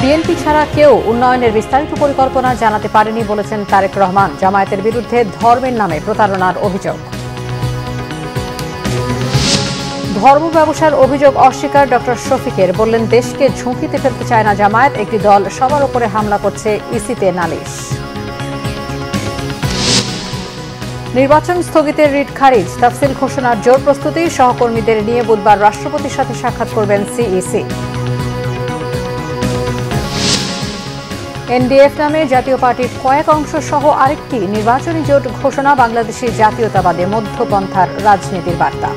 BNP ছাড়া কেউ উন্নয়নের বিস্তারিত পরিকল্পনা জানাতে পারেনি বলেছেন তারেক রহমান। জামায়াতের বিরুদ্ধে ধর্মের নামে প্রতারণার অভিযোগ। ধর্ম ব্যবসার অভিযোগ অস্বীকার ডক্টর শফিকের, বললেন দেশকে ঝুঁকিতে ফেলতে চায় না জামায়াত, একটি দল সবার উপরে হামলা করছে, ইসিতে নালিশ। নির্বাচন স্থগিতের রিট খারিজ, তাফসিল ঘোষণার জোর প্রস্তুতি, সহকর্মীদের নিয়ে বুধবার রাষ্ট্রপতির সাথে সাক্ষাৎ করবেন সিইসি। এনডিএফ নামে জাতীয় পার্টির কয়েক অংশ সহ আরেকটি নির্বাচনী জোট ঘোষণা, বাংলাদেশি জাতীয়তাবাদে মধ্যপন্থার রাজনীতির বার্তা।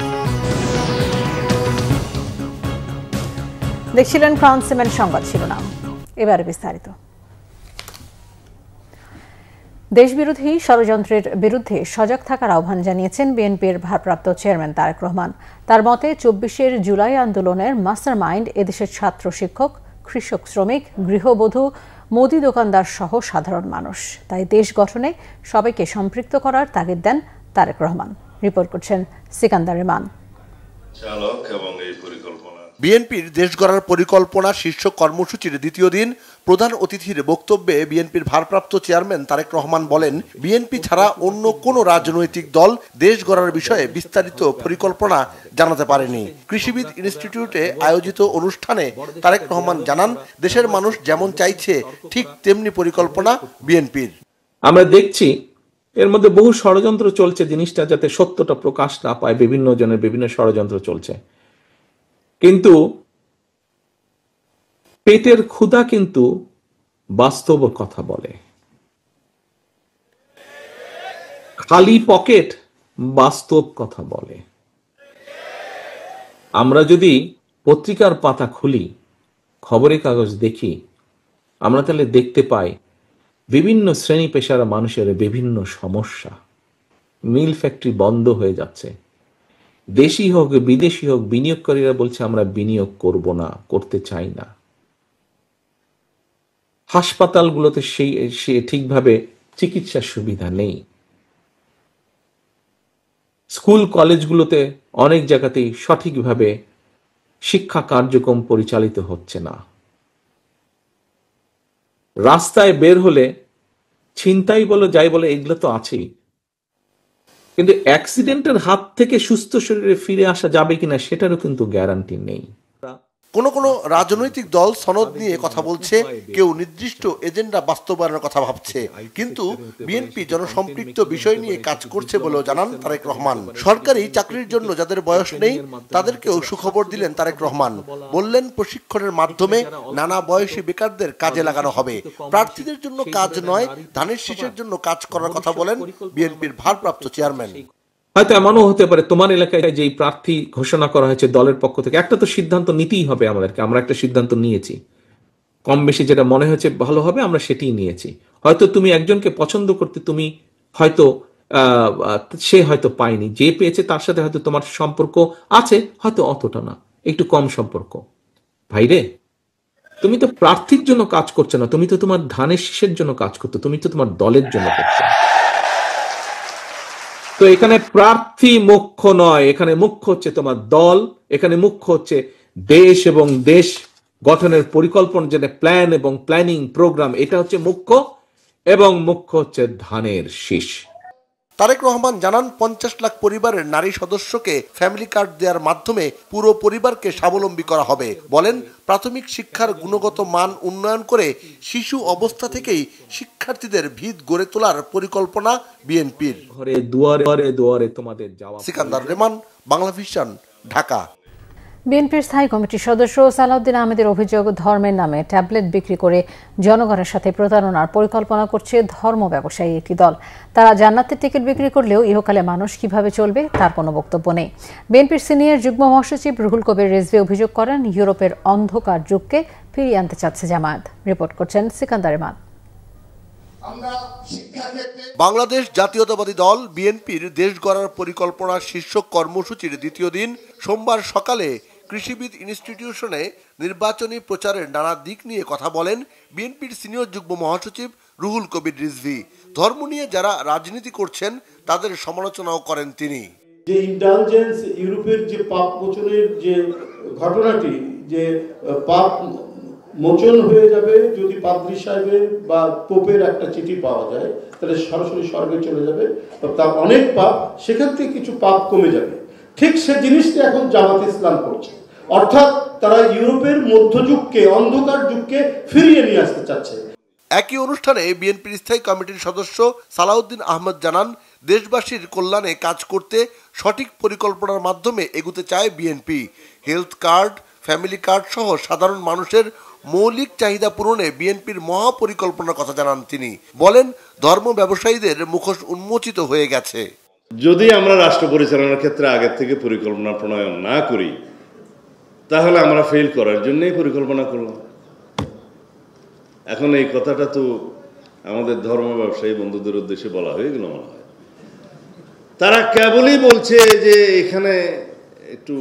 দেখছিলেন ক্রাউন সিমেন্ট সংবাদ শিরোনাম, এবারে বিস্তারিত। দেশবিরোধী ষড়যন্ত্রের বিরুদ্ধে সজাগ থাকার আহ্বান জানিয়েছেন বিএনপির ভারপ্রাপ্ত চেয়ারম্যান তারেক রহমান। তার মতে ২৪ জুলাই আন্দোলনের মাস্টারমাইন্ড এদেশের ছাত্র, শিক্ষক, কৃষক, শ্রমিক, গৃহবধূ, মুদি দোকানদার সহ সাধারণ মানুষ। তাই দেশ গঠনে সবাইকে সম্পৃক্ত করার তাগিদ দেন তারেক রহমান। রিপোর্ট করছেন সিকান্দার রেমান। বিএনপির দেশ গড়ার পরিকল্পনা শীর্ষক কর্মসূচির দ্বিতীয় দিন প্রধান অতিথির বক্তব্যে বিএনপির ভারপ্রাপ্ত চেয়ারম্যান তারেক রহমান বলেন, বিএনপি ছাড়া অন্য কোনো রাজনৈতিক দল দেশ গড়ার বিষয়ে বিস্তারিত পরিকল্পনা জানাতে পারেনি। কৃষিবিদ ইনস্টিটিউটে আয়োজিত অনুষ্ঠানে তারেক রহমান জানান, দেশের মানুষ যেমন চাইছে ঠিক তেমনি পরিকল্পনা বিএনপির। আমরা দেখছি এর মধ্যে বহু ষড়যন্ত্র চলছে, জিনিসটা যাতে সত্যটা প্রকাশ না পায়, বিভিন্ন জনের বিভিন্ন ষড়যন্ত্র চলছে। কিন্তু পেটের ক্ষুধা কিন্তু বাস্তব কথা বলে, খালি পকেট বাস্তব কথা বলে। আমরা যদি পত্রিকার পাতা খুলি, খবরের কাগজ দেখি, আমরা তাহলে দেখতে পাই বিভিন্ন শ্রেণী পেশার মানুষের বিভিন্ন সমস্যা। মিল ফ্যাক্টরি বন্ধ হয়ে যাচ্ছে, দেশি হোক বিদেশি হোক বিনিয়োগকারীরা বলছে আমরা বিনিয়োগ করব না, করতে চাই না। হাসপাতালগুলোতে সেই ঠিকভাবে চিকিৎসার সুবিধা নেই। স্কুল কলেজগুলোতে অনেক জায়গাতেই সঠিকভাবে শিক্ষা কার্যক্রম পরিচালিত হচ্ছে না। রাস্তায় বের হলে ছিনতাই বলো যাই বলে এগুলো তো আছেই, কিন্তু অ্যাক্সিডেন্টের হাত থেকে সুস্থ শরীরে ফিরে আসা যাবে কিনা সেটারও কিন্তু গ্যারান্টি নেই। কোন কোন রাজনৈতিক দল সনদ নিয়ে কথা বলছে, কেউ নির্দিষ্ট এজেন্ডা বাস্তবায়নের কথা ভাবছে, কিন্তু বিএনপি জনসম্পৃক্ত বিষয় নিয়ে কাজ করছে বলেও জানান তারেক রহমান। সরকারি চাকরির জন্য যাদের বয়স নেই তাদেরকেও সুখবর দিলেন তারেক রহমান। বললেন, প্রশিক্ষণের মাধ্যমে নানা বয়সী বেকারদের কাজে লাগানো হবে। প্রার্থীদের জন্য কাজ নয়, ধানের শীষের জন্য কাজ করার কথা বলেন বিএনপির ভারপ্রাপ্ত চেয়ারম্যান। হয়তো এমনও হতে পারে তোমার এলাকায় যেই প্রার্থী ঘোষণা করা হয়েছে দলের পক্ষ থেকে, একটা তো সিদ্ধান্ত নিতেই হবে আমাদেরকে। আমরা একটা সিদ্ধান্ত নিয়েছি, কম বেশি যেটা মনে হয়েছে ভালো হবে আমরা সেটাই নিয়েছি। হয়তো তুমি একজনকে পছন্দ করতে, তুমি হয়তো সে হয়তো পায়নি, যে পেয়েছে তার সাথে হয়তো তোমার সম্পর্ক আছে, হয়তো অতটা না, একটু কম সম্পর্ক। ভাইরে, তুমি তো প্রার্থীর জন্য কাজ করছো না, তুমি তো তোমার ধানের শীষের জন্য কাজ করছো, তুমি তো তোমার দলের জন্য করছো। তো এখানে প্রার্থী মুখ্য নয়, এখানে মুখ্য হচ্ছে তোমার দল, এখানে মুখ্য হচ্ছে দেশ এবং দেশ গঠনের পরিকল্পনা, যেটা প্ল্যান এবং প্ল্যানিং প্রোগ্রাম, এটা হচ্ছে মুখ্য, এবং মুখ্য হচ্ছে ধানের শীষ। তারেক রহমান জানান, 50 লাখ পরিবারের নারী সদস্যকে ফ্যামিলি কার্ড দেওয়ার মাধ্যমে পুরো পরিবারকে স্বাবলম্বী করা হবে। বলেন, প্রাথমিক শিক্ষার গুণগত মান উন্নয়ন করে শিশু অবস্থা থেকেই শিক্ষার্থীদের ভিত গড়ে তোলার পরিকল্পনা বিএনপির। ঘরে দুয়ারে দুয়ারে তোমাদের যাওয়া। সিকান্দার রেমান, বাংলাভিশন, ঢাকা। বিএনপির স্থায়ী কমিটির সদস্য সালাউদ্দিন আহমেদের অভিযোগ, ধর্মের নামে ট্যাবলেট বিক্রি করে জনগণের সাথে প্রতারণার পরিকল্পনা করছে ধর্ম ব্যবসায়ী একটি দল। তারা জান্নাতের টিকিট বিক্রি করলেও ইহকালে মানুষ কিভাবে চলবে তার কোনো বক্তব্য নেই। বিএনপির সিনিয়র যুগ্ম মহাসচিব রুহুল কবির রিজভী অভিযোগ করেন, ইউরোপের অন্ধকার যুগকে ফিরিয়ে আনতে চাচ্ছে জামায়াত। রিপোর্ট করছেন সিকান্দার রেমান। বাংলাদেশ জাতীয়তাবাদী দল বিএনপির দেশ গড়ার পরিকল্পনা শীর্ষক কর্মসূচির দ্বিতীয় দিন সোমবার সকালে কৃষিবিদ ইনস্টিটিউশনে নির্বাচনী প্রচারের নানা দিক নিয়ে কথা বলেন বিএনপির সিনিয়র যুগ্ম মহাসচিব রুহুল কবির রিজভী। ধর্ম নিয়ে যারা রাজনীতি করছেন তাদের সমালোচনাও করেন তিনি। যে ইন্টেলিজেন্স ইউরোপের যে পাপ মোচনের যে ঘটনাটি, যে পাপ মোচন হয়ে যাবে যদি পাদ্রী সাহেবের বা পোপের একটা চিঠি পাওয়া যায়, তাহলে সরাসরি স্বর্গে চলে যাবে, তার অনেক পাপ, সেখান থেকে কিছু পাপ কমে যাবে। ঠিক সে জিনিসটা এখন জামাত ইসলাম করছে, অর্থাৎ তারা ইউরোপের মধ্যযুগকে, অন্ধকার যুগকে ফিরিয়ে নিয়ে আসতে চাচ্ছে। একই অনুষ্ঠানে বিএনপির স্থায়ী কমিটির সদস্য সালাউদ্দিন আহমেদ জানান, দেশবাসীর কল্যাণে কাজ করতে সঠিক পরিকল্পনার মাধ্যমে এগুতে চায় BNP. Health card, family card সহ সাধারণ মানুষের মৌলিক চাহিদা পূরণে বিএনপির মহাপরিকল্পনার কথা জানান তিনি। বলেন, ধর্ম ব্যবসায়ীদের মুখোশ উন্মোচিত হয়ে গেছে। যদি আমরা রাষ্ট্র পরিচালনার ক্ষেত্রে আগের থেকে পরিকল্পনা প্রণয়ন না করি, তাহলে আমরা ফেল করার জন্যই পরিকল্পনা করলাম। এখন এই কথাটা তো আমাদের ধর্ম ব্যবসায়ী বন্ধুদের উদ্দেশ্যে বলা হয়ে গেল মনে হয়। তারা কেবলই বলছে যে এখানে একটু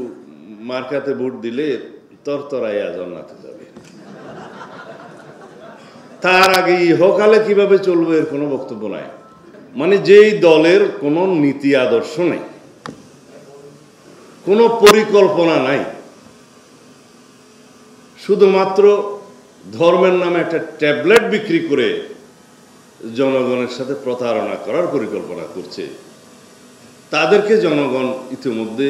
মার্কাতে ভোট দিলে তরতরাইয়া জান্নাতে যাবে, তার আগে ইহকালে কিভাবে চলবে এর কোনো বক্তব্য নাই। মানে যেই দলের কোনো নীতি আদর্শ নেই, কোনো পরিকল্পনা নাই, শুধুমাত্র ধর্মের নামে একটা ট্যাবলেট বিক্রি করে জনগণের সাথে প্রতারণা করার পরিকল্পনা করছে, তাদেরকে জনগণ ইতিমধ্যে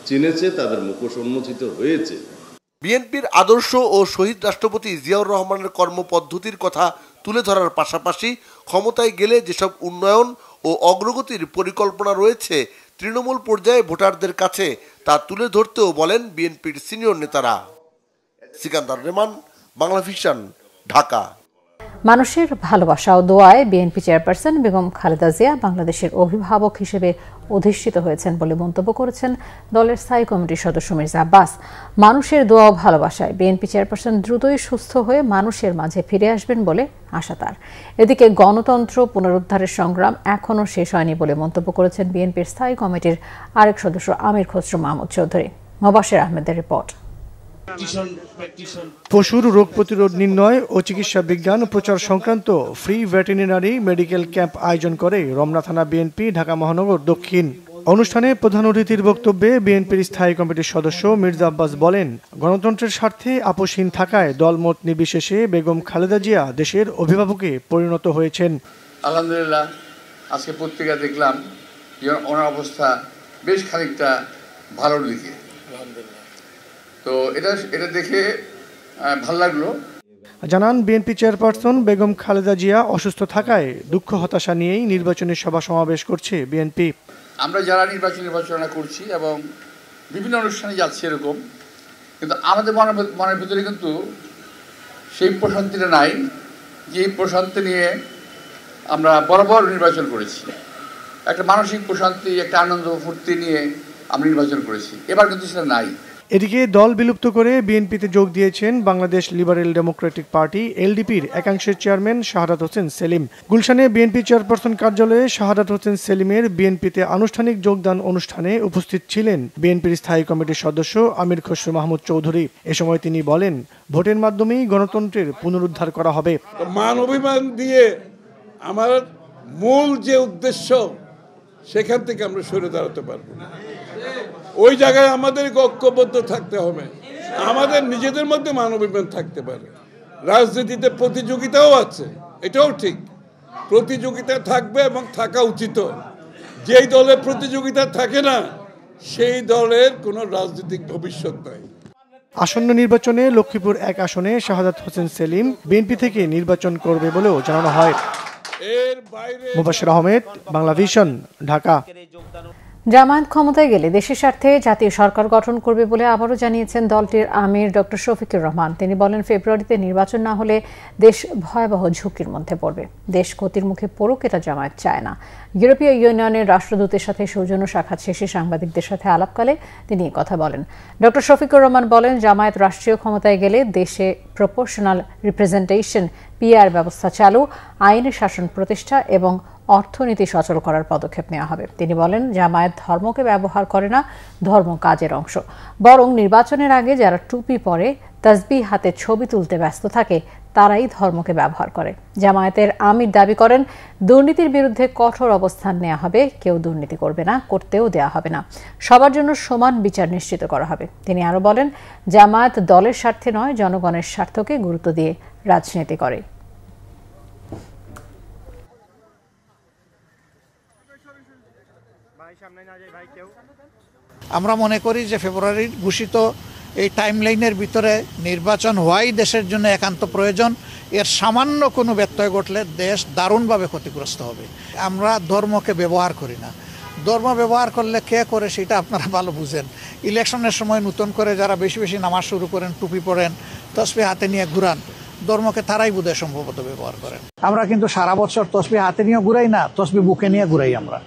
চিনেছে, তাদের মুখোশ উন্মোচিত হয়েছে। বিএনপির আদর্শ ও শহীদ রাষ্ট্রপতি জিয়াউর রহমানের কর্মপদ্ধতির কথা তুলে ধরার পাশাপাশি ক্ষমতায় গেলে যেসব উন্নয়ন ও অগ্রগতির পরিকল্পনা রয়েছে তৃণমূল পর্যায়ে ভোটারদের কাছে তা তুলে ধরতেও বলেন বিএনপির সিনিয়র নেতারা। সিকান্দার রেমান, বাংলা ভিশন, ঢাকা। মানুষের ভালোবাসা ও দোয়ায় বিএনপি চেয়ারপারসন বেগম খালেদা জিয়া বাংলাদেশের অভিভাবক হিসেবে অধিষ্ঠিত হয়েছেন বলে মন্তব্য করেছেন দলের স্থায়ী কমিটির সদস্য মির্জা আব্বাস। মানুষের দোয়া ও ভালোবাসায় বিএনপি চেয়ারপারসন দ্রুতই সুস্থ হয়ে মানুষের মাঝে ফিরে আসবেন বলে আশা তার। এদিকে গণতন্ত্র পুনরুদ্ধারের সংগ্রাম এখনও শেষ হয়নি বলে মন্তব্য করেছেন বিএনপির স্থায়ী কমিটির আরেক সদস্য আমির খসরু মাহমুদ চৌধুরী। মোবাশ্বের আহমেদের রিপোর্ট। পশুর রোগ প্রতিরোধ নির্ণয় ও চিকিৎসা বিজ্ঞান প্রচার সংক্রান্ত ফ্রি ভেটেরিনারি মেডিকেল ক্যাম্প আয়োজন করে রমনা থানা বিএনপি, ঢাকা মহানগর দক্ষিণ। অনুষ্ঠানে প্রধান অতিথির বক্তব্যে বিএনপির স্থায়ী কমিটির সদস্য মির্জা আব্বাস বলেন, গণতন্ত্রের স্বার্থে আপোষহীন থাকায় দলমত নির্বিশেষে বেগম খালেদা জিয়া দেশের অভিভাবকে পরিণত হয়েছেন। আলহামদুলিল্লাহ, আজকে পত্রিকা দেখলাম যে ওনার অবস্থা বেশ খানিকটা ভালোর দিকে। তো এটা দেখে ভালো লাগলো। জানান বিএনপি চেয়ারপারসন বেগম খালেদা জিয়া অসুস্থ থাকায় দুঃখ হতাশা নিয়েই নির্বাচনী সভা সমাবেশ করছে বিএনপি। আমরা যারা নির্বাচনা করছি এবং বিভিন্ন অনুষ্ঠানে যাচ্ছি এরকম, কিন্তু আমাদের মনের ভিতরে কিন্তু সেই প্রশান্তিটা নাই যে প্রশান্তি নিয়ে আমরা বরাবর নির্বাচন করেছি। একটা মানসিক প্রশান্তি, একটা আনন্দ ফুর্তি নিয়ে আমরা নির্বাচন করেছি, এবার কিন্তু সেটা নাই। এদিকে দল বিলুপ্ত করে বিএনপিতে যোগ দিয়েছেন বাংলাদেশ লিবারেল ডেমোক্রেটিক পার্টি এলডিপির একাংশের চেয়ারম্যান শাহাদাত হোসেন সেলিম। গুলশানে বিএনপি চেয়ারপারসন কার্যালয়ে শাহাদাত হোসেন সেলিমের বিএনপিতে আনুষ্ঠানিক যোগদান অনুষ্ঠানে উপস্থিত ছিলেন বিএনপির স্থায়ী কমিটির সদস্য আমির খসরু মাহমুদ চৌধুরী। এ সময় তিনি বলেন, ভোটের মাধ্যমেই গণতন্ত্রের পুনরুদ্ধার করা হবে। মান অভিমান দিয়ে আমার মূল যে উদ্দেশ্য, সেখান থেকে আমরা সরে দাঁড়াতে পারবো না। ওই জায়গায় আমাদের ঐক্যবদ্ধ থাকতে হবে। আমাদের নিজেদের মধ্যে মানবিমান থাকতে পারে, রাজনীতিতে প্রতিযোগিতাও আছে, এটাও ঠিক, প্রতিযোগিতা থাকবে এবং থাকা উচিত। যেই দলের প্রতিযোগিতা থাকে না, সেই দলের কোনো রাজনৈতিক ভবিষ্যৎ নাই। আসন্ন নির্বাচনে লক্ষ্মীপুর 1 আসনে শাহাদাত হোসেন সেলিম বিএনপি থেকে নির্বাচন করবে বলেও জানানো হয়। মোবাশ্বের আহমেদ, বাংলা ভিশন, ঢাকা। জামায়াত ক্ষমতায় গেলে দেশের স্বার্থে জাতীয় সরকার গঠন করবে বলে আবারও জানিয়েছেন দলটির আমির ডক্টর শফিকুর রহমান। তিনি বলেন, ফেব্রুয়ারিতে নির্বাচন না হলে দেশ ভয়াবহ ঝুঁকির মধ্যে পড়বে। দেশ ক্ষতির মুখে পড়ুক, এটা জামায়াত চায় না। ইউরোপীয় ইউনিয়নের রাষ্ট্রদূতের সাথে সৌজন্য সাক্ষাৎ শেষে সাংবাদিকদের সাথে আলাপকালে তিনি কথা বলেন। ডক্টর শফিকুর রহমান বলেন, জামায়াত রাষ্ট্রীয় ক্ষমতায় গেলে দেশে প্রপোর্শনাল রিপ্রেজেন্টেশন পিআর ব্যবস্থা চালু, আইনের শাসন প্রতিষ্ঠা এবং অর্থনীতি সচল করার পদক্ষেপ নেওয়া হবে। তিনি বলেন, জামায়াত ধর্মকে ব্যবহার করে না, ধর্ম কাজের অংশ। বরং নির্বাচনের আগে যারা টুপি পরে তাসবিহ হাতে ছবি তুলতে ব্যস্ত থাকে তারাই ধর্মকে ব্যবহার করে। জামায়াতের আমির দাবি করেন, দুর্নীতির বিরুদ্ধে কঠোর অবস্থান নেওয়া হবে, কেউ দুর্নীতি করবে না, করতেও দেওয়া হবে না, সবার জন্য সমান বিচার নিশ্চিত করা হবে। তিনি আরো বলেন, জামায়াত দলের স্বার্থে নয়, জনগণের স্বার্থকে গুরুত্ব দিয়ে রাজনীতি করে। আমরা মনে করি যে ফেব্রুয়ারির ঘোষিত এই টাইমলাইনের ভিতরে নির্বাচন হওয়াই দেশের জন্য একান্ত প্রয়োজন। এর সামান্য কোনো ব্যত্যয় ঘটলে দেশ দারুণভাবে ক্ষতিগ্রস্ত হবে। আমরা ধর্মকে ব্যবহার করি না, ধর্ম ব্যবহার করলে কে করে সেটা আপনারা ভালো বুঝেন। ইলেকশনের সময় নতুন করে যারা বেশি বেশি নামাজ শুরু করেন, টুপি পরেন, তসবিহ হাতে নিয়ে ঘুরান, ধর্মকে তারাই বোধহয় সম্ভবত ব্যবহার করেন। আমরা কিন্তু সারা বছর তসবিহ হাতে নিয়ে ঘুরাই না, তসবিহ বুকে নিয়ে ঘুরাই। আমরা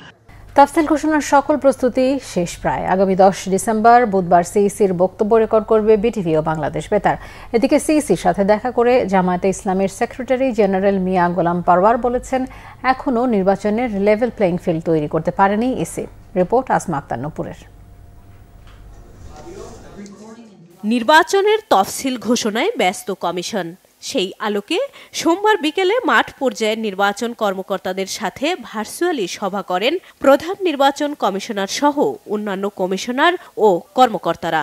তাফসিল ঘোষণার সকল প্রস্তুতি শেষ প্রায়। আগামী 10 ডিসেম্বর বুধবার সিইসির বক্তব্য রেকর্ড করবে বিটিভি ও বাংলাদেশ বেতার। এদিকে সিইসির সাথে দেখা করে জামায়াতে ইসলামের সেক্রেটারি জেনারেল মিয়া গোলাম পারওয়ার বলেছেন, এখনও নির্বাচনের লেভেল প্লেইং ফিল্ড তৈরি করতে পারেনি ইসি। রিপোর্ট আসমা আক্তার নূপুরের। নির্বাচনের তফসিল ঘোষণায় ব্যস্ত কমিশন। সেই আলোকে সোমবার বিকেলে মাঠ পর্যায়ের নির্বাচন কর্মকর্তাদের সাথে ভার্চুয়ালি সভা করেন প্রধান নির্বাচন কমিশনার সহ অন্যান্য কমিশনার ও কর্মকর্তারা।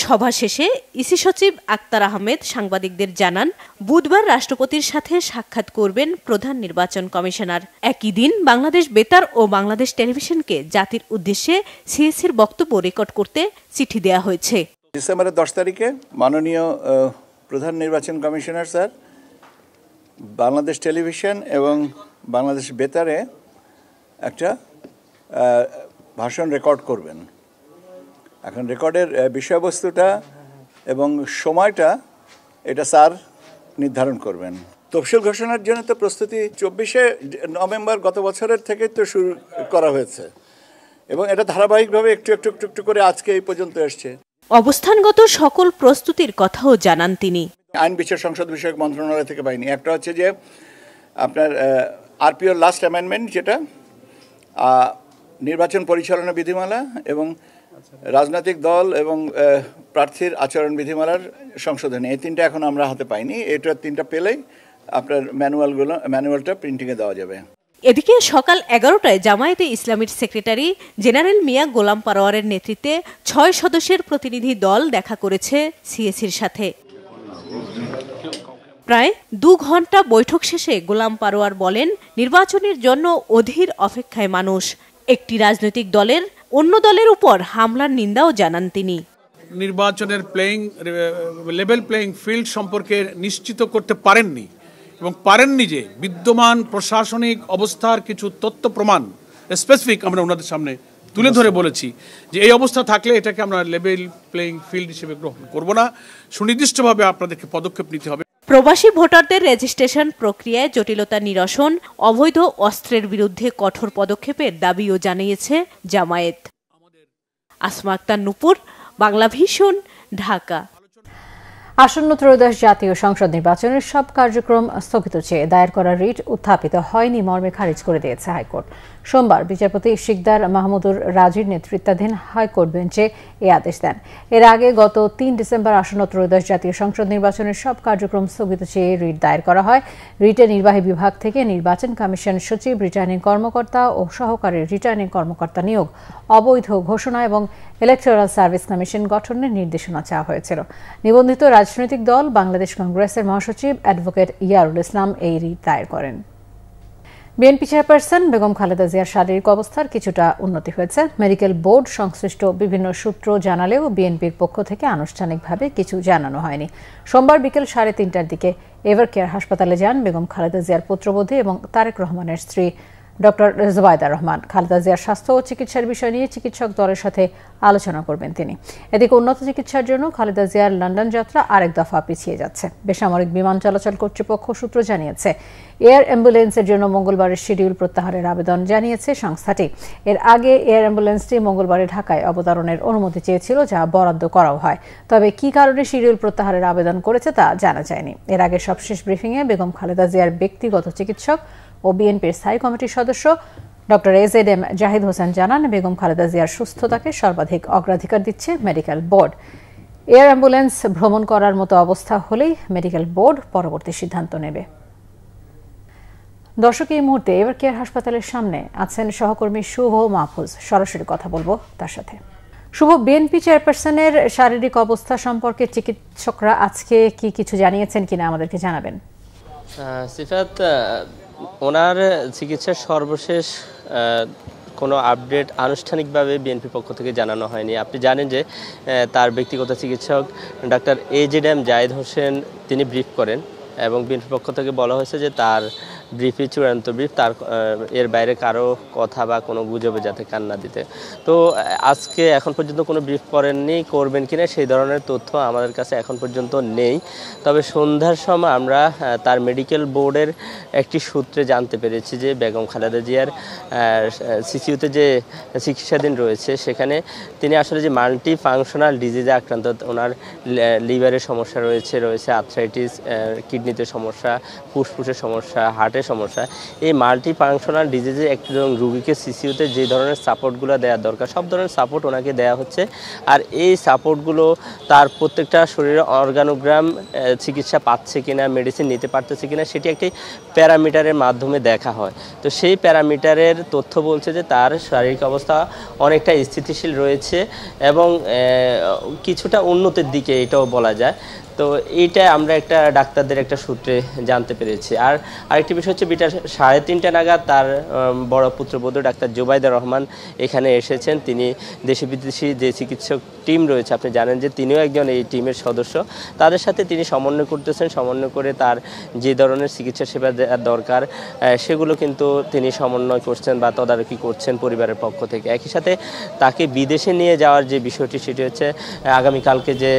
সভা শেষে ইসি সচিব আক্তার আহমেদ সাংবাদিকদের জানান, বুধবার রাষ্ট্রপতির সাথে সাক্ষাৎ করবেন প্রধান নির্বাচন কমিশনার। একই দিন বাংলাদেশ বেতার ও বাংলাদেশ টেলিভিশনকে জাতির উদ্দেশ্যে সিএসির বক্তব্য রেকর্ড করতে চিঠি দেওয়া হয়েছে। ডিসেম্বরের 10 তারিখে মাননীয় প্রধান নির্বাচন কমিশনার স্যার বাংলাদেশ টেলিভিশন এবং বাংলাদেশ বেতারে একটা ভাষণ রেকর্ড করবেন। এখন রেকর্ডের বিষয়বস্তুটা এবং সময়টা এটা স্যার নির্ধারণ করবেন। তফসিল ঘোষণার জন্য তো প্রস্তুতি 24শে নভেম্বর গত বছরের থেকে তো শুরু করা হয়েছে এবং এটা ধারাবাহিকভাবে একটু একটু একটু একটু করে আজকে এই পর্যন্ত এসছে। অবস্থানগত সকল প্রস্তুতির কথাও জানান তিনি। আইন বিচার সংসদ বিষয়ক মন্ত্রণালয় থেকে পাইনি। একটা হচ্ছে যে আপনার আরপিওর লাস্ট অ্যামেন্ডমেন্ট, যেটা নির্বাচন পরিচালনা বিধিমালা এবং রাজনৈতিক দল এবং প্রার্থীর আচরণ বিধিমালার সংশোধনী, এই তিনটা এখন আমরা হাতে পাইনি। এটা তিনটা পেলেই আপনার ম্যানুয়ালটা প্রিন্টিংয়ে দেওয়া যাবে। এদিকে সকাল 11টায় জামায়াতে ইসলামীর সেক্রেটারি জেনারেল মিয়া গোলাম পারওয়ারের নেতৃত্বে 6 সদস্যের প্রতিনিধি দল দেখা করেছে সিএসির সাথে। প্রায় 2 ঘন্টা বৈঠক শেষে গোলাম পারওয়ার বলেন, নির্বাচনের জন্য অধীর অপেক্ষায় মানুষ। একটি রাজনৈতিক দলের অন্য দলের উপর হামলার নিন্দাও জানান তিনি। নির্বাচনের লেভেল প্লেইং ফিল্ড সম্পর্কে নিশ্চিত করতে পারেননি এবং পারেননি যে বিদ্যমান প্রশাসনিক অবস্থার কিছু তথ্য প্রমাণ স্পেসিফিক আমরা ওনাদের সামনে তুলে ধরে বলেছি যে এই অবস্থা থাকলে এটাকে আমরা লেভেল প্লেইং ফিল্ড হিসেবে গ্রহণ করব না, সুনির্দিষ্টভাবে আপনাদেরকে পদক্ষেপ নিতে হবে। প্রবাসী ভোটারদের রেজিস্ট্রেশন প্রক্রিয়ায় জটিলতা নিরসন, অবৈধ অস্ত্রের বিরুদ্ধে কঠোর পদক্ষেপের দাবিও জানিয়েছে জামায়াত। আসমা আক্তার নূপুর, বাংলা ভিশন, ঢাকা। আসন্ন ত্রয়োদশ জাতীয় সংসদ নির্বাচনের সব কার্যক্রম স্থগিত চেয়ে দায়ের করা রিট উত্থাপিত হয়নি মর্মে খারিজ করে দিয়েছে হাইকোর্ট। সোমবার বিচারপতি শিকদার মাহমুদুর রাজির নেতৃত্বাধীন হাইকোর্ট বেঞ্চে এই আদেশ দেন। এর আগে গত 3 ডিসেম্বর আসন্ন ত্রয়োদশ জাতীয় সংসদ নির্বাচনের সব কার্যক্রম স্থগিত চেয়ে রিট দায়ের করা হয়। রিটে নির্বাহী বিভাগ থেকে নির্বাচন কমিশন সচিব, রিটার্নিং কর্মকর্তা ও সহকারী রিটার্নিং কর্মকর্তা নিয়োগ, অবৈধ ঘোষণা এবং ইলেকটোরাল সার্ভিস কমিশন গঠনের নির্দেশনা চাওয়া হয়েছিল। নিবন্ধিত রাজনৈতিক দল বাংলাদেশ কংগ্রেসের মহাসচিব অ্যাডভোকেট ইয়ারুল ইসলাম এই রিট দায়ের করেন। বিএনপি চেয়ারপারসন বেগম খালেদা জিয়ার শারীরিক অবস্থার কিছুটা উন্নতি হয়েছে। মেডিকেল বোর্ড সংশ্লিষ্ট বিভিন্ন সূত্র জানালেও বিএনপির পক্ষ থেকে আনুষ্ঠানিকভাবে কিছু জানানো হয়নি। সোমবার বিকেল 3:30টার দিকে এভার কেয়ার হাসপাতালে যান বেগম খালেদা জিয়ার পুত্রবধূ এবং তারেক রহমানের স্ত্রী ডক্টর জুবাইদা রহমান। খালেদা জিয়ার স্বাস্থ্য ও চিকিৎসার বিষয় নিয়ে চিকিৎসক দলের সাথে আলোচনা করবেন তিনি। এদিকে উন্নত চিকিৎসার জন্য খালেদা জিয়ার লন্ডন যাত্রা আরেক দফা পিছিয়ে যাচ্ছে। বেসামরিক বিমান চলাচল কর্তৃপক্ষ সূত্র জানিয়েছে, এয়ার অ্যাম্বুলেন্সের জন্য মঙ্গলবারের শিডিউল প্রত্যাহারের আবেদন জানিয়েছে সংস্থাটি। এর আগে এয়ার অ্যাম্বুলেন্সটি মঙ্গলবারে ঢাকায় অবতরণের অনুমতি চেয়েছিল, যা বরাদ্দ করাও হয়। তবে কী কারণে শিডিউল প্রত্যাহারের আবেদন করেছে তা জানা যায়নি। এর আগে সবশেষ ব্রিফিংয়ে বেগম খালেদা জিয়ার ব্যক্তিগত চিকিৎসক ও বিএনপির স্থায়ী কমিটির সদস্য ডক্টর এজেডএম জাহিদ হোসেন জানান, বেগম খালেদা জিয়ার সুস্থতাকে সর্বাধিক অগ্রাধিকার দিচ্ছে মেডিকেল বোর্ড। এয়ার অ্যাম্বুলেন্স ভ্রমণ করার মতো অবস্থা হলেই মেডিকেল বোর্ড পরবর্তী সিদ্ধান্ত নেবে। দর্শক, এই মুহূর্তে এভার কেয়ার হাসপাতালের সামনে আছেন সহকর্মী শুভ মাহফুজ। সরাসরি কথা বলবো তার সাথে। শুভ, বিএনপি চেয়ারপারসনের শারীরিক অবস্থা সম্পর্কে চিকিৎসকরা আজকে কি কিছু জানিয়েছেন কিনা আমাদেরকে জানাবেন। সিফাত, ওনার চিকিৎসার সর্বশেষ কোনো আপডেট আনুষ্ঠানিকভাবে বিএনপির পক্ষ থেকে জানানো হয়নি। আপনি জানেন যে তার ব্যক্তিগত চিকিৎসক ডাক্তার AZM জায়েদ হোসেন তিনি ব্রিফ করেন এবং বিএনপির পক্ষ থেকে বলা হয়েছে যে তার ব্রিফই চূড়ান্ত ব্রিফ, তার এর বাইরে কারো কথা বা কোনো গুজবে যাতে কান না দিতে। তো আজকে এখন পর্যন্ত কোনো ব্রিফ করেননি, করবেন কিনা সেই ধরনের তথ্য আমাদের কাছে এখন পর্যন্ত নেই। তবে সন্ধ্যার সময় আমরা তার মেডিকেল বোর্ডের একটি সূত্রে জানতে পেরেছি যে বেগম খালেদা জিয়ার সিসিউতে যে চিকিৎসাধীন রয়েছে সেখানে তিনি আসলে যে মাল্টি ফাংশনাল ডিজিজে আক্রান্ত, ওনার লিভারের সমস্যা রয়েছে আর্থ্রাইটিস, কিডনিতে সমস্যা, ফুসফুসের সমস্যা, হার্টের সমস্যা। এই মাল্টি ফাংশনাল ডিজিজে একজন রুগীকে সিসিউতে যে ধরনের সাপোর্টগুলো দেওয়া দরকার সব ধরনের সাপোর্ট ওনাকে দেওয়া হচ্ছে। আর এই সাপোর্টগুলো তার প্রত্যেকটা শরীরের অর্গানোগ্রাম চিকিৎসা পাচ্ছে কিনা, মেডিসিন নিতে পারতেছে কিনা সেটি একটি প্যারামিটারের মাধ্যমে দেখা হয়। তো সেই প্যারামিটারের তথ্য বলছে যে তার শারীরিক অবস্থা অনেকটা স্থিতিশীল রয়েছে এবং কিছুটা উন্নতির দিকে এটাও বলা যায়। তো এইটা আমরা একটা ডাক্তারদের একটা সূত্রে জানতে পেরেছি। আর আরেকটি বিষয় হচ্ছে বিটা 3:30 নাগাদ তার বড় পুত্রবধূ ডাক্তার জুবাইদা রহমান এখানে এসেছেন। তিনি দেশি বিদেশি যে চিকিৎসক টিম রয়েছে, আপনি জানেন যে তিনিও একজন এই টিমের সদস্য, তাদের সাথে তিনি সমন্বয় করতেছেন। সমন্বয় করে তার যে ধরনের চিকিৎসা সেবা দেওয়ার দরকার সেগুলো কিন্তু তিনি সমন্বয় করছেন বা তদারকি করছেন পরিবারের পক্ষ থেকে। একই সাথে তাকে বিদেশে নিয়ে যাওয়ার যে বিষয়টি সেটি হচ্ছে আগামীকালকে যে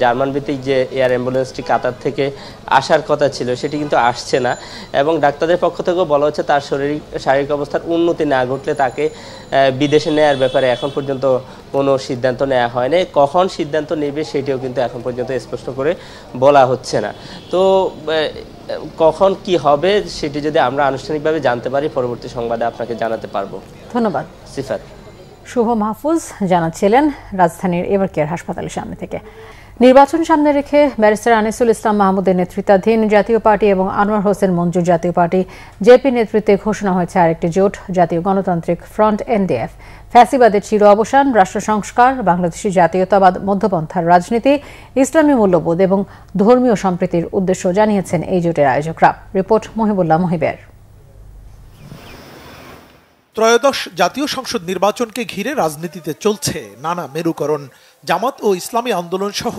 জার্মান ভিত্তিক যে অ্যাম্বুলেন্সটি কাতার থেকে আসার কথা ছিল সেটি কিন্তু আসছে না এবং ডাক্তারদের পক্ষ থেকেও বলা হচ্ছে তার শারীরিক অবস্থার উন্নতি না ঘটলে তাকে বিদেশে নেওয়ার ব্যাপারে এখন পর্যন্ত কোনো সিদ্ধান্ত নেওয়া হয়নি। কখন সিদ্ধান্ত নেবে সেটিও কিন্তু এখন পর্যন্ত স্পষ্ট করে বলা হচ্ছে না। তো কখন কি হবে সেটি যদি আমরা আনুষ্ঠানিকভাবে জানতে পারি পরবর্তী সংবাদে আপনাকে জানাতে পারবো। ধন্যবাদ সিফাত। শুভ মাহফুজ জানাচ্ছিলেন রাজধানীর এভার কেয়ার হাসপাতালের সামনে থেকে। নির্বাচন সামনে রেখে ব্যারিস্টার আনিসুল ইসলাম মাহমুদের নেতৃত্বাধীন জাতীয় পার্টি এবং আনোয়ার হোসেন মঞ্জুর জাতীয় পার্টি জেপি নেতৃত্বে ঘোষণা হয়েছে আরেকটি জোট, জাতীয় গণতান্ত্রিক ফ্রন্ট NDF। ফ্যাসিবাদের চির অবসান, রাষ্ট্র সংস্কার, বাংলাদেশি জাতীয়তাবাদ, মধ্যপন্থার রাজনীতি, ইসলামী মূল্যবোধ এবং ধর্মীয় সম্প্রীতির উদ্দেশ্য জানিয়েছেন এই জোটের আয়োজকরা। রিপোর্ট মহিবুল্লাহ মহিবের। ত্রয়োদশ জাতীয় সংসদ নির্বাচনকে ঘিরে রাজনীতিতে চলছে নানা মেরুকরণ। জামাত ও ইসলামী আন্দোলন সহ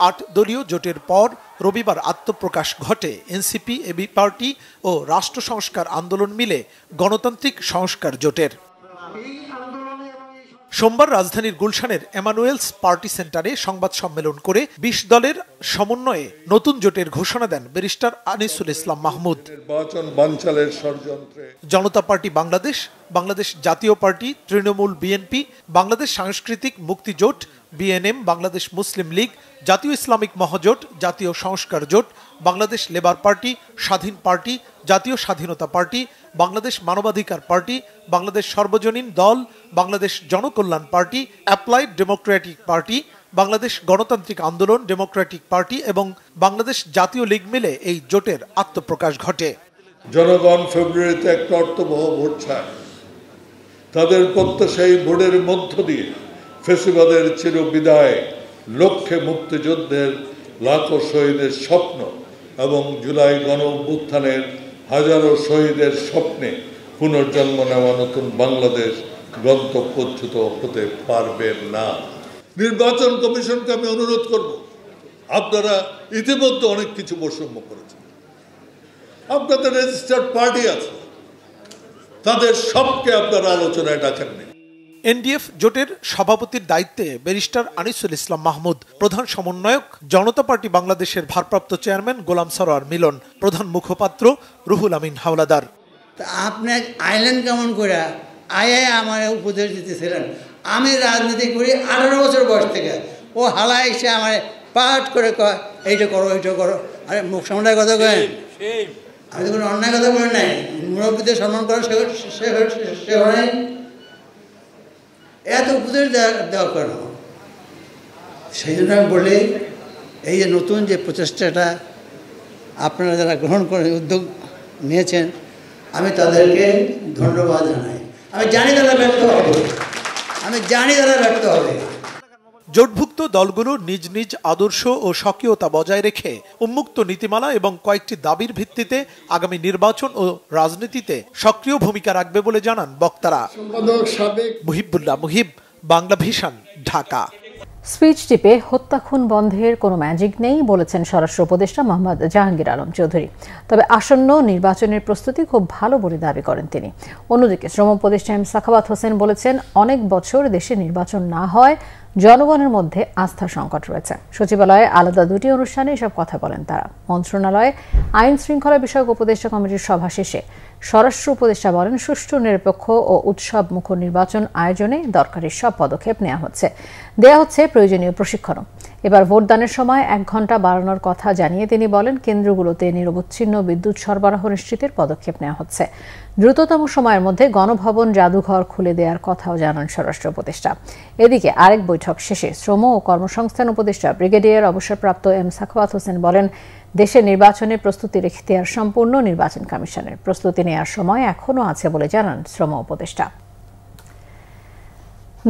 8 দলীয় জোটের পর রবিবার আত্মপ্রকাশ ঘটে এনসিপি, এবি পার্টি ও রাষ্ট্র সংস্কার আন্দোলন মিলে গণতান্ত্রিক সংস্কার জোটের। সোমবার রাজধানীর গুলশানের এমানুয়েলস পার্টি সেন্টারে সংবাদ সম্মেলন করে 20 দলের সমন্বয়ে নতুন জোটের ঘোষণা দেন ব্যারিস্টার আনিসুল ইসলাম মাহমুদ। জনতা পার্টি বাংলাদেশ, বাংলাদেশ জাতীয় পার্টি, তৃণমূল, বিএনপি, বাংলাদেশ সাংস্কৃতিক মুক্তি জোট, BNM, বাংলাদেশ মুসলিম লীগ, জাতীয় ইসলামিক মহাজোট, জাতীয় সংস্কার জোট, বাংলাদেশ লেবার পার্টি, স্বাধীন পার্টি, জাতীয় স্বাধীনতা পার্টি, বাংলাদেশ মানবাধিকার পার্টি, বাংলাদেশ সর্বজনীন দল, Bangladesh Janakalyan party, applied Democratic party, Bangladesh গণতান্ত্রিক আন্দোলন ডেমোক্রেটিক পার্টি এবং বাংলাদেশ জাতীয় লীগ মিলে এই জোটের আত্মপ্রকাশ ঘটে। জনগণ ফেব্রুয়ারিতে একটা অর্থবহ ভোট চায়। তাদের প্রত্যাশায়ী ভোটের মধ্য দিয়ে ফ্যাসিবাদের চিরবিদায়, লক্ষ্যে মুক্তিযুদ্ধের লাখো শহীদের স্বপ্ন এবং জুলাই গণ অভ্যুত্থানের হাজারো শহীদের স্বপ্নে পুনর্জন্ম নেওয়া নতুন বাংলাদেশ গন্তব্যচ্যুত হতে পারবে না। নির্বাচন কমিশনকে আমি অনুরোধ করব, আপনারা ইতিমধ্যে অনেক কিছু বৈষম্য করেছেন, আপনাদের রেজিস্টার্ড পার্টি আছে, তাদের সবকে আপনারা আলোচনায় ডাকেননি। NDF জোটের সভাপতির দায়িত্বে ব্যারিস্টার আনিসুল ইসলাম মাহমুদ, প্রধান সমন্বয়ক জনতা পার্টি বাংলাদেশের ভারপ্রাপ্ত চেয়ারম্যান গোলাম সরোয়ার মিলন, প্রধান মুখপাত্র রুহুল আমিন হাওলাদার। আপনি আইলেন কেমন করে আমার উপদেশ দিতেছিলেন? আমি রাজনীতি করি 18 বছর বয়স থেকে। ও হালা এসে আমার পাঠ করে কয় এইটা করো, এইটা করো। আরে মুখ সামলায় কথা কয়, আমি তো কোনো অন্যায় কথা বলি নাই। মুরব্বীদের সম্মান করা সে হয়, এত উপদেশ দেওয়া কেন? সেই জন্য আমি বলি এই যে নতুন যে প্রচেষ্টাটা আপনারা যারা গ্রহণ করে উদ্যোগ নিয়েছেন আমি তাদেরকে ধন্যবাদ জানাই। আমি জানি তারা ব্যর্থ হবে। জোটভুক্ত দলগুলো নিজ নিজ আদর্শ ও স্বকীয়তা বজায় রেখে উন্মুক্ত নীতিমালা এবং কয়েকটি দাবির ভিত্তিতে আগামী নির্বাচন ও রাজনীতিতে সক্রিয় ভূমিকা রাখবে বলে জানান বক্তারা। মুহিবুল্লাহ মুহিব, বাংলা ভিশন, ঢাকা। স্পিচ টিপে হত্যা খুন বন্ধের কোনো ম্যাজিক নেই বলেছেন স্বরাষ্ট্র উপদেষ্টা মোহাম্মদ জাহাঙ্গীর আলম চৌধুরী। তবে আসন্ন নির্বাচনের প্রস্তুতি খুব ভালো বলে দাবি করেন তিনি। অন্যদিকে শ্রম উপদেষ্টা এম সাখাওয়াত হোসেন বলেছেন, অনেক বছর দেশে নির্বাচন না হয় জনগণের মধ্যে আস্থার সংকট রয়েছে। সচিবালয়ে আলাদা দুটি অনুষ্ঠানে এসব কথা বলেন তারা। মন্ত্রণালয়ে আইন শৃঙ্খলা বিষয়ক উপদেষ্টা কমিটির সভা শেষে স্বরাষ্ট্র উপদেষ্টা বলেন, সুষ্ঠু, নিরপেক্ষ ও উৎসব মুখর নির্বাচন আয়োজনে দরকারি সব পদক্ষেপ দেয়া হচ্ছে প্রয়োজনীয় প্রশিক্ষণও। এবার ভোটদানের সময় 1 ঘণ্টা বাড়ানোর কথা জানিয়ে তিনি বলেন, কেন্দ্রগুলোতে নিরবচ্ছিন্ন বিদ্যুৎ সরবরাহ নিশ্চিতের পদক্ষেপ নেওয়া হচ্ছে। দ্রুততম সময়ের মধ্যে গণভবন, জাদুঘর খুলে দেওয়ার কথাও জানান স্বরাষ্ট্র উপদেষ্টা। এদিকে আরেক বৈঠক শেষে শ্রম ও কর্মসংস্থান উপদেষ্টা ব্রিগেডিয়ার অবসরপ্রাপ্ত এম সাখাওয়াত হোসেন বলেন, দেশে নির্বাচনের প্রস্তুতির এখতিয়ার সম্পূর্ণ নির্বাচন কমিশনের। প্রস্তুতি নেওয়ার সময় এখনও আছে বলে জানান শ্রম উপদেষ্টা।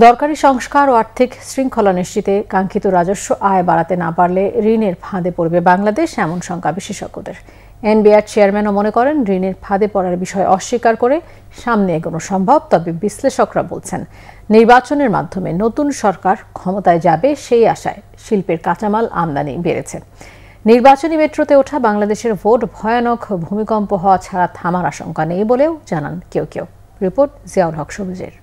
দরকারি সংস্কার ও আর্থিক শৃঙ্খলা নিশ্চিতে কাঙ্ক্ষিত রাজস্ব আয় বাড়াতে না পারলে ঋণের ফাঁদে পড়বে বাংলাদেশ, এমন শঙ্কা বিশেষজ্ঞদের। এনবিআর চেয়ারম্যানও মনে করেন, ঋণের ফাঁদে পড়ার বিষয় অস্বীকার করে সামনে এগোনো সম্ভব। তবে বিশ্লেষকরা বলছেন, নির্বাচনের মাধ্যমে নতুন সরকার ক্ষমতায় যাবে সেই আশায় শিল্পের কাঁচামাল আমদানি বেড়েছে। নির্বাচনী মেট্রোতে ওঠা বাংলাদেশের ভোট ভয়ানক ভূমিকম্প হওয়া ছাড়া থামার আশঙ্কা নেই বলেও জানান কেউ কেউ। রিপোর্ট জিয়াউল হক সবুজের।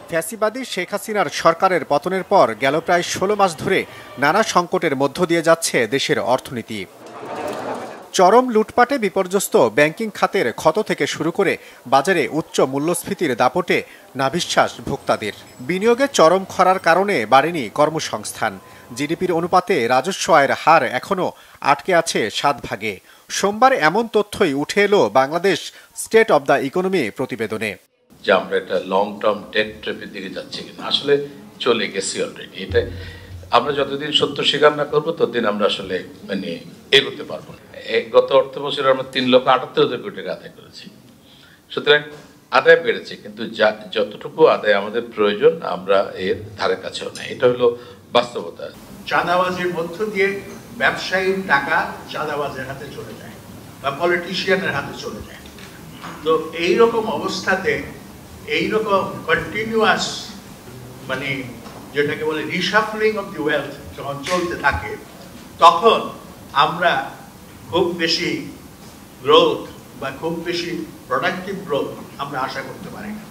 ফ্যাসিবাদী শেখ হাসিনার সরকারের পতনের পর গেল প্রায় 16 মাস ধরে নানা সংকটের মধ্য দিয়ে যাচ্ছে দেশের অর্থনীতি। চরম লুটপাটে বিপর্যস্ত ব্যাংকিং খাতের ক্ষত থেকে শুরু করে বাজারে উচ্চ মূল্যস্ফীতির দাপটে নাভিশ্বাস ভোক্তাদের। বিনিয়োগে চরম খরার কারণে বাড়েনি কর্মসংস্থান। জিডিপির অনুপাতে রাজস্ব আয়ের হার এখনও আটকে আছে 7 ভাগে। সোমবার এমন তথ্যই উঠে এলো Bangladesh state of the economy প্রতিবেদনে। যে আমরা একটা লং টার্ম ডেট ট্র্যাপের দিকে যাচ্ছি কিনা, আসলে চলে গেছি অলরেডি। এটা আমরা যতদিন সত্য স্বীকার না করবো ততদিন আমরা আসলে এগোতে পারবো না। গত অর্থ বছরে আমরা 3,78,000 কোটি টাকা আদায় করেছি। সুতরাং আদায় বেড়েছে, কিন্তু যতটুকু আদায় আমাদের প্রয়োজন আমরা এর ধারে কাছেও নাই। এটা হলো বাস্তবতা। চাঁদাবাজির মধ্য দিয়ে ব্যবসায়ীর টাকা চাঁদাবাজের হাতে চলে যায় বা পলিটিশিয়ানের হাতে চলে যায়। তো এইরকম অবস্থাতে এইরকম কন্টিনিউয়াস যেটাকে বলে রিশাফলিং অফ দি ওয়েলথ যখন চলতে থাকে, তখন আমরা খুব বেশি গ্রোথ বা খুব বেশি প্রোডাক্টিভ গ্রোথ আমরা আশা করতে পারি না।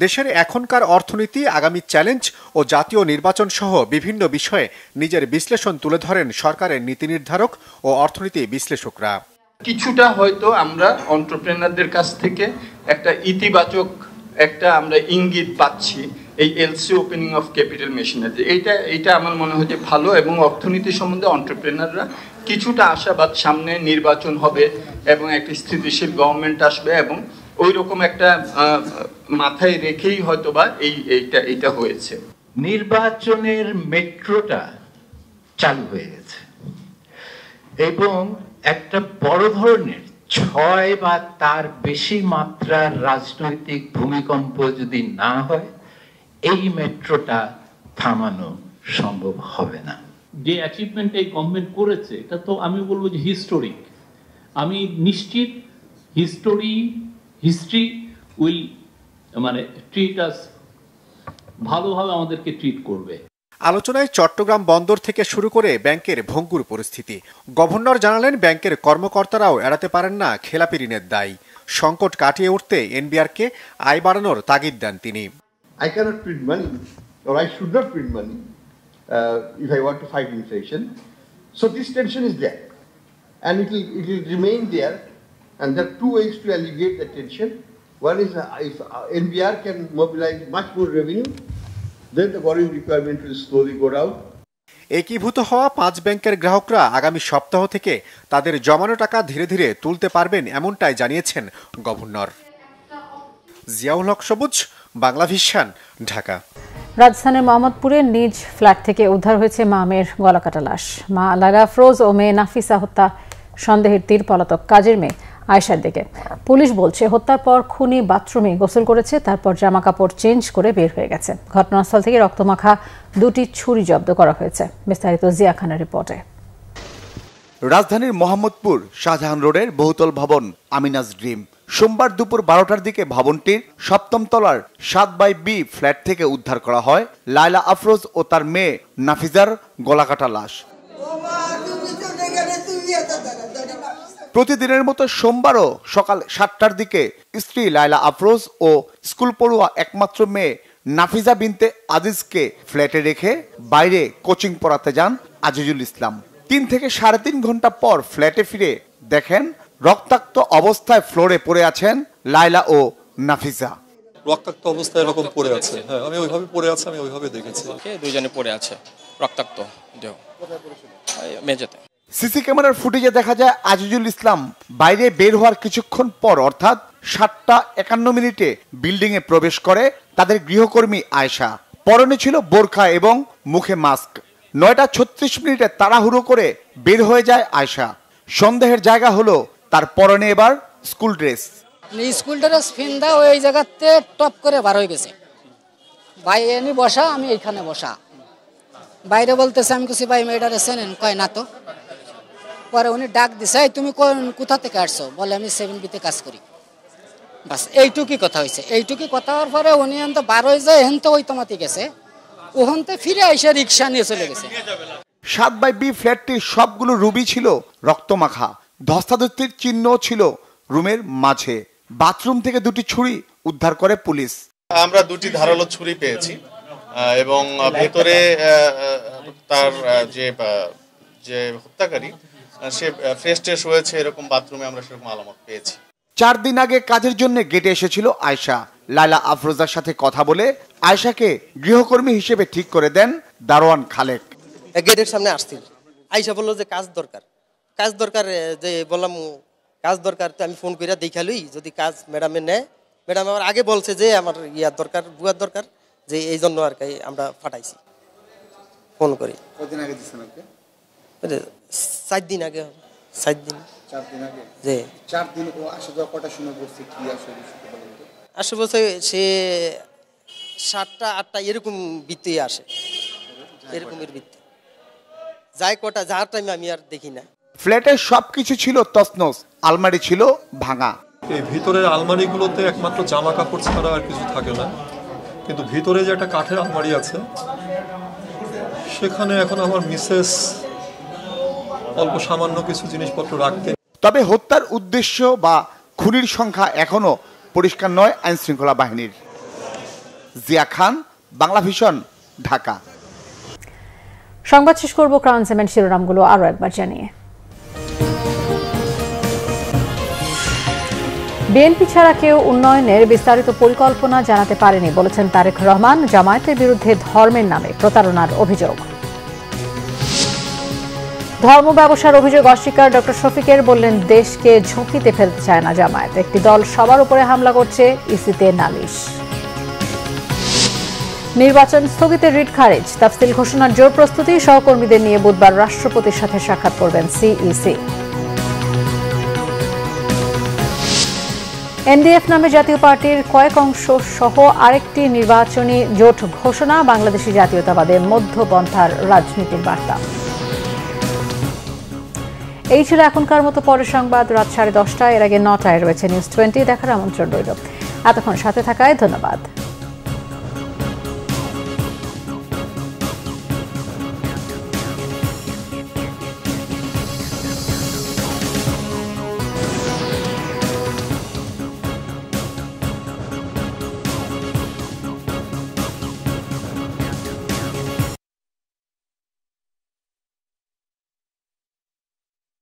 দেশের এখনকার অর্থনীতি, আগামী চ্যালেঞ্জ ও জাতীয় নির্বাচন সহ বিভিন্ন বিষয়ে নিজের বিশ্লেষণ তুলে ধরেন সরকারের নীতি নির্ধারক ও অর্থনীতি বিশ্লেষকরা। কিছুটা হয়তো আমরা এন্টারপ্রেনারদের কাছ থেকে একটা ইতিবাচক আমরা ইঙ্গিত পাচ্ছি এই LC opening of capital machinery. এইটা আমার মনে হয় যে ভালো, এবং অর্থনীতি সম্বন্ধে এন্টারপ্রেনাররা কিছুটা আশাবাদ, সামনে নির্বাচন হবে এবং একটা স্থিতিশীল গভর্নমেন্ট আসবে, এবং ওই রকম একটা মাথায় রেখেই হয়তোবা এইটা হয়েছে। নির্বাচনের মেট্রোটা চালু হয়ে গেছে এবং একটা বড় ধরনের 6 বা তার বেশি মাত্রার রাজনৈতিক ভূমিকম্প যদি না হয়, এই মেট্রোটা থামানো সম্ভব হবে না। যে অ্যাচিভমেন্ট এই গভর্নমেন্ট করেছে এটা তো আমি বলবো যে হিস্টোরিক। আমি নিশ্চিত হিস্ট্রি উইল ট্রিট আস, ভালোভাবে আমাদেরকে ট্রিট করবে। আলোচনায় চট্টগ্রাম বন্দর থেকে শুরু করে ব্যাংকের ভঙ্গুর পরিস্থিতি। গভর্নর জানালেন, ব্যাংকের কর্মকর্তারাও এড়াতে পারেন না খেলাপি ঋণের দায়। সংকট কাটিয়ে উঠতে এনবিআরকে আয় বাড়ানোর তাগিদ দেন তিনি। I cannot print money, or I should not print money if I want to fight inflation. So this tension is there, and it will remain there. And there are two ways to alleviate that tension. One is if NBR can mobilize much more revenue, then the borrowing requirement will slowly go down. একীভূত হওয়া 5 ব্যাংকের গ্রাহকরা আগামী সপ্তাহ থেকে তাদের জমানো টাকা ধীরে ধীরে তুলতে পারবেন, এমনটাই জানিয়েছেন গভর্নর। জিয়াউল হক সবুজ, বাংলা ভিশন, ঢাকা। রাজধানীর মোহাম্মদপুরের নিজ ফ্ল্যাট থেকে উদ্ধার হয়েছে মা মেয়ের গলাকাটা লাশ। মা লায়লা আফরোজ ও মেয়ে নাফিসা হত্যা সন্দেহের তীর পলাতক কাজের মেয়ে আয়েশার দিকে। পুলিশ বলছে হত্যার পর খুনি বাথরুমে গোসল করেছে, তারপর জামা কাপড় চেঞ্জ করে বের হয়ে গেছে। ঘটনাস্থল থেকে রক্তমাখা দুটি ছুরি জব্দ করা হয়েছে। বিস্তারিত জিয়া খানের রিপোর্টে। রাজধানীর মোহাম্মদপুর শাহজাহান রোডের বহুতল ভবন আমিনাজ ড্রিম। সোমবার দুপুর 12টার দিকে ভবনটির 7ম তলার 7/B ফ্ল্যাট থেকে উদ্ধার করা হয় লায়লা আফরোজ ও তার মেয়ে নাফিজার গলাকাটা লাশ। প্রতিদিনের মতো সোমবারও সকাল 7টার দিকে স্ত্রী লায়লা আফরোজ ও স্কুল পড়ুয়া একমাত্র মেয়ে নাফিজা বিনতে আজিজকে ফ্ল্যাটে রেখে বাইরে কোচিং পড়াতে যান আজিজুল ইসলাম। 3 থেকে 3.5 ঘন্টা পর ফ্ল্যাটে ফিরে দেখেন রক্তাক্ত অবস্থায় ফ্লোরে পড়ে আছেন লায়লা ও নাফিজা। রক্তাক্ত অবস্থায় এরকম পড়ে আছে। হ্যাঁ, আমি ওইভাবে পড়ে আছে, আমি ওইভাবে দেখেছি। দুইজনে পড়ে আছে রক্তাক্ত দেহ মেঝেতে। সিসি ক্যামেরার ফুটেজে দেখা যায় আজিজুল ইসলাম বাইরে বের হওয়ার কিছুক্ষণ পর অর্থাৎ 7:51 বিল্ডিং এ প্রবেশ করে তাদের গৃহকর্মী আয়েশা। পরনে ছিল বোরখা এবং মুখে মাস্ক। 9:36 তাড়াহুড়ো করে বের হয়ে যায় আয়েশা। সন্দেহের জায়গা হলো তার পরনে এবার স্কুল ড্রেস। স্কুল ড্রেস ফিন্দা ওই জায়গাতে টপ করে বার হয়ে গেছে। ভাই এনি বসা, আমি এইখানে বসা। বাইরে বলতেছে, আমি কিছু ভাই মেয়েটারে চেনেন? কয় না তো। পরে উনি ডাক দিছে, তুমি কোথা থেকে আসছো? বলে আমি 7B কাজ করি। বাস এইটুকুই কথা হয়েছে। এইটুকুই কথা হওয়ার পরে উনি তো বার হয়ে যায়, হেন তো ওই তোমাতে গেছে, ওখানতে ফিরে এসে রিক্সা নিয়ে চলে গেছে। 7/B ফ্ল্যাটটির সবগুলো রুবি ছিল রক্তমাখা। ধস্তাধস্তির চিহ্ন ছিল রুমের মাঝে। বাথরুম থেকে দুটি ছুরি উদ্ধার করে পুলিশ। আমরা দুটি ধারালো ছুরি পেয়েছি এবং ভেতরে তার যে হত্যাকারী সে ফ্রেশ ট্রেশ হয়েছে এরকম বাথরুমে আমরা সেরকম আলামত পেয়েছি। 4 দিন আগে কাজের জন্য গেটে এসেছিল আয়েশা। লায়লা আফরোজার সাথে কথা বলে আয়েশাকে গৃহকর্মী হিসেবে ঠিক করে দেন দারোয়ান খালেক। গেটের সামনে আসছিল, আয়েশা বললো যে কাজ দরকার, কাজ দরকার। যে বললাম কাজ দরকার, তো আমি ফোন করে দেখালুই যদি কাজ ম্যাডামে নেয়। ম্যাডাম আমার আগে বলছে যে আমার ইয়ার দরকার, বুয়ার দরকার, যে এই জন্য আর কি আমরা ফাটাইছি ফোন করি। কতদিন আগে দিচ্ছেন আপনি? 4 দিন আগে। 4 দিন। 4 দিন আগে? জি। 4 দিন ও আসা যাওয়া কটার সময় বলছে? কি আসে বলছে সে 7টা 8টা এরকম বৃত্তি আসে, এরকমের বৃত্তি যায়। কটা যার টাইমে আমি আর দেখি না। ফ্ল্যাটের সবকিছু ছিল তছনছ, আলমারি ছিল ভাঙা। এই ভিতরের আলমারিগুলোতে একমাত্র জামা কাপড় ছাড়া আর কিছু থাকে না, কিন্তু ভিতরে যে একটা কাঠের আলমারি আছে সেখানে এখন আমার মিসেস অল্প সামান্য কিছু জিনিসপত্র রাখতে। তবে হত্যার উদ্দেশ্য বা খুনির সংখ্যা এখনো পরিষ্কার নয় আইন শৃঙ্খলা বাহিনীর। জিয়া খান, বাংলা ভিশন, ঢাকা। সংবাদ শেষ করব ক্রাউন সিমেন্ট শিরোনামগুলো আরো একবার জানিয়ে। বিএনপি ছাড়া কেউ উন্নয়নের বিস্তারিত পরিকল্পনা জানাতে পারেনি বলেছেন তারেক রহমান। জামায়াতের বিরুদ্ধে ধর্মের নামে প্রতারণার অভিযোগ। ধর্ম ব্যবসার অভিযোগ অস্বীকার ডক্টর শফিকের, বললেন দেশকে ঝুঁকিতে ফেলতে চায় না জামায়াত। একটি দল সবার উপরে হামলা করছে, ইসিতে নালিশ। নির্বাচন স্থগিতের রিট খারিজ, তাফসিল ঘোষণার জোর প্রস্তুতি। সহকর্মীদের নিয়ে বুধবার রাষ্ট্রপতির সাথে সাক্ষাৎ করবেন সিইসি। এনডিএফ নামে জাতীয় পার্টির কয়েক অংশ সহ আরেকটি নির্বাচনী জোট ঘোষণা। বাংলাদেশি জাতীয়তাবাদের মধ্যপন্থার রাজনীতির বার্তা। এই ছিল এখনকার মতো। পরের সংবাদ রাত 10:30। এর আগে 9টায় রয়েছে নিউজ 20 দেখার আমন্ত্রণ রইল। এতক্ষণ সাথে থাকায় ধন্যবাদ।